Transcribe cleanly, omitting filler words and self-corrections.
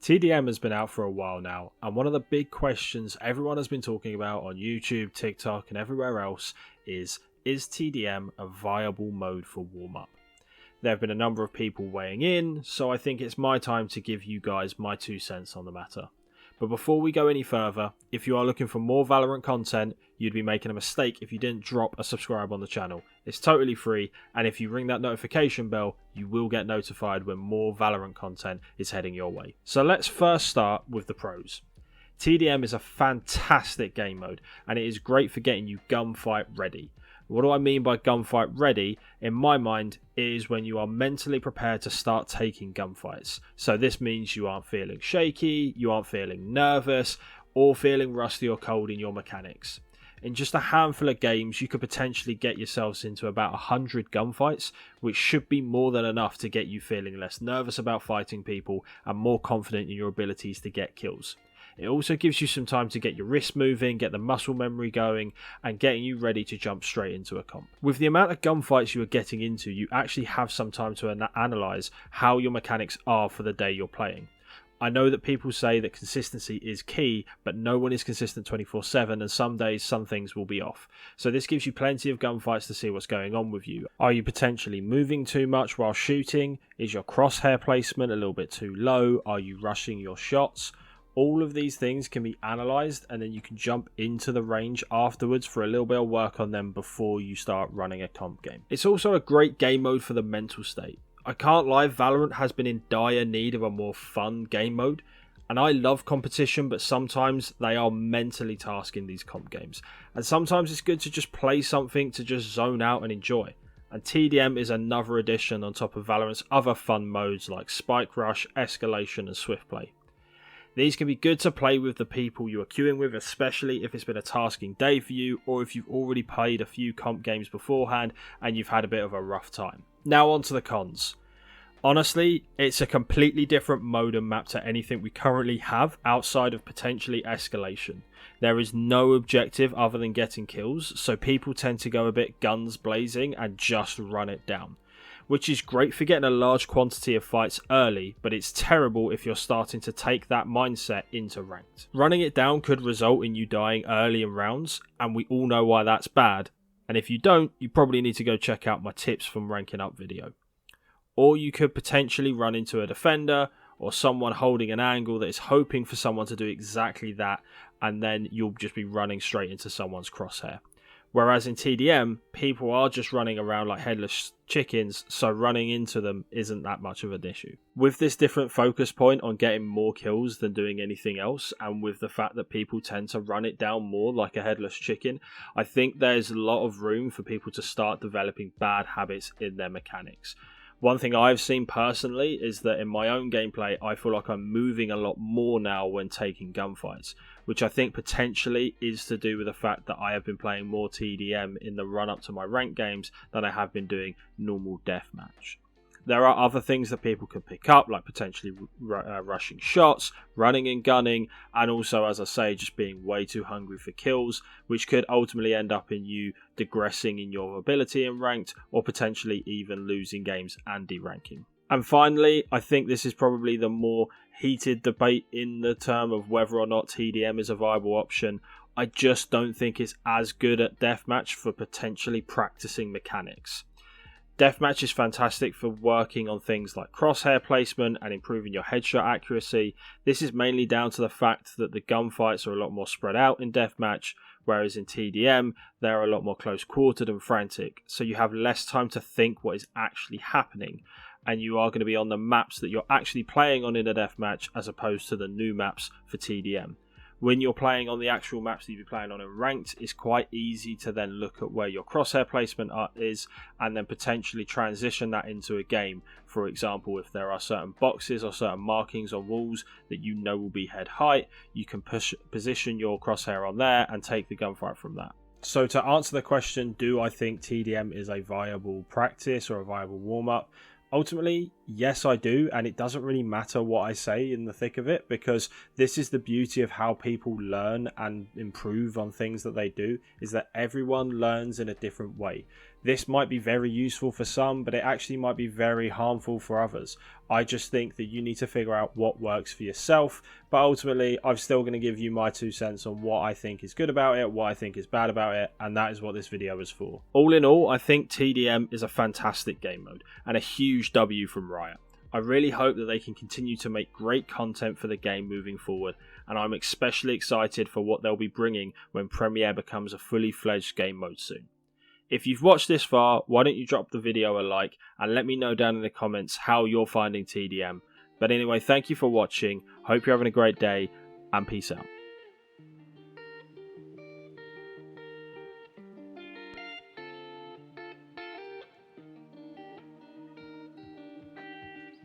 TDM has been out for a while now, and one of the big questions everyone has been talking about on YouTube, TikTok, and everywhere else is TDM a viable mode for warm-up? There have been a number of people weighing in, so I think it's my time to give you guys my 2 cents on the matter. But before we go any further, if you are looking for more Valorant content, you'd be making a mistake if you didn't drop a subscribe on the channel. It's totally free, and if you ring that notification bell, you will get notified when more Valorant content is heading your way. So let's first start with the pros. TDM is a fantastic game mode, and it is great for getting you gunfight ready. What do I mean by gunfight ready? In my mind, it is when you are mentally prepared to start taking gunfights. So this means you aren't feeling shaky, you aren't feeling nervous, or feeling rusty or cold in your mechanics. In just a handful of games, you could potentially get yourselves into about 100 gunfights, which should be more than enough to get you feeling less nervous about fighting people and more confident in your abilities to get kills. It also gives you some time to get your wrist moving, get the muscle memory going, and getting you ready to jump straight into a comp. With the amount of gunfights you are getting into, you actually have some time to analyse how your mechanics are for the day you're playing. I know that people say that consistency is key, but no one is consistent 24/7, and some days some things will be off. So this gives you plenty of gunfights to see what's going on with you. Are you potentially moving too much while shooting? Is your crosshair placement a little bit too low? Are you rushing your shots? All of these things can be analysed, and then you can jump into the range afterwards for a little bit of work on them before you start running a comp game. It's also a great game mode for the mental state. I can't lie, Valorant has been in dire need of a more fun game mode, and I love competition, but sometimes they are mentally tasking these comp games, and sometimes it's good to just play something to just zone out and enjoy. And TDM is another addition on top of Valorant's other fun modes like Spike Rush, Escalation, and Swift Play. These can be good to play with the people you are queuing with, especially if it's been a tasking day for you, or if you've already played a few comp games beforehand and you've had a bit of a rough time. Now on to the cons. Honestly, it's a completely different mode and map to anything we currently have outside of potentially Escalation. There is no objective other than getting kills, so people tend to go a bit guns blazing and just run it down, which is great for getting a large quantity of fights early, but it's terrible if you're starting to take that mindset into ranked. Running it down could result in you dying early in rounds, and we all know why that's bad, and if you don't, you probably need to go check out my tips from ranking up video. Or you could potentially run into a defender, or someone holding an angle that is hoping for someone to do exactly that, and then you'll just be running straight into someone's crosshair. Whereas in TDM, people are just running around like headless chickens, so running into them isn't that much of an issue. With this different focus point on getting more kills than doing anything else, and with the fact that people tend to run it down more like a headless chicken, I think there's a lot of room for people to start developing bad habits in their mechanics. One thing I've seen personally is that in my own gameplay, I feel like I'm moving a lot more now when taking gunfights, which I think potentially is to do with the fact that I have been playing more TDM in the run-up to my ranked games than I have been doing normal deathmatch. There are other things that people can pick up, like potentially rushing shots, running and gunning, and also, as I say, just being way too hungry for kills, which could ultimately end up in you digressing in your ability in ranked, or potentially even losing games and deranking. And finally, I think this is probably the more heated debate in the term of whether or not TDM is a viable option. I just don't think it's as good at deathmatch for potentially practicing mechanics. Deathmatch is fantastic for working on things like crosshair placement and improving your headshot accuracy. This is mainly down to the fact that the gunfights are a lot more spread out in Deathmatch, whereas in TDM, they're a lot more close quartered and frantic, so you have less time to think what is actually happening, and you are going to be on the maps that you're actually playing on in a Deathmatch as opposed to the new maps for TDM. When you're playing on the actual maps that you'll be playing on in ranked, it's quite easy to then look at where your crosshair placement is and then potentially transition that into a game. For example, if there are certain boxes or certain markings on walls that you know will be head height, you can position your crosshair on there and take the gunfight from that. So to answer the question, do I think TDM is a viable practice or a viable warm-up? Ultimately, Yes, I do, and it doesn't really matter what I say in the thick of it, because this is the beauty of how people learn and improve on things that they do, is that everyone learns in a different way. This might be very useful for some, but it actually might be very harmful for others. I just think that you need to figure out what works for yourself, but ultimately I'm still going to give you my 2 cents on what I think is good about it, what I think is bad about it, and that is what this video is for. All in all, I think TDM is a fantastic game mode, and a huge W from Riot. I really hope that they can continue to make great content for the game moving forward, and I'm especially excited for what they'll be bringing when Premiere becomes a fully fledged game mode soon. If you've watched this far, why don't you drop the video a like and let me know down in the comments how you're finding TDM. But anyway, thank you for watching, hope you're having a great day, and peace out.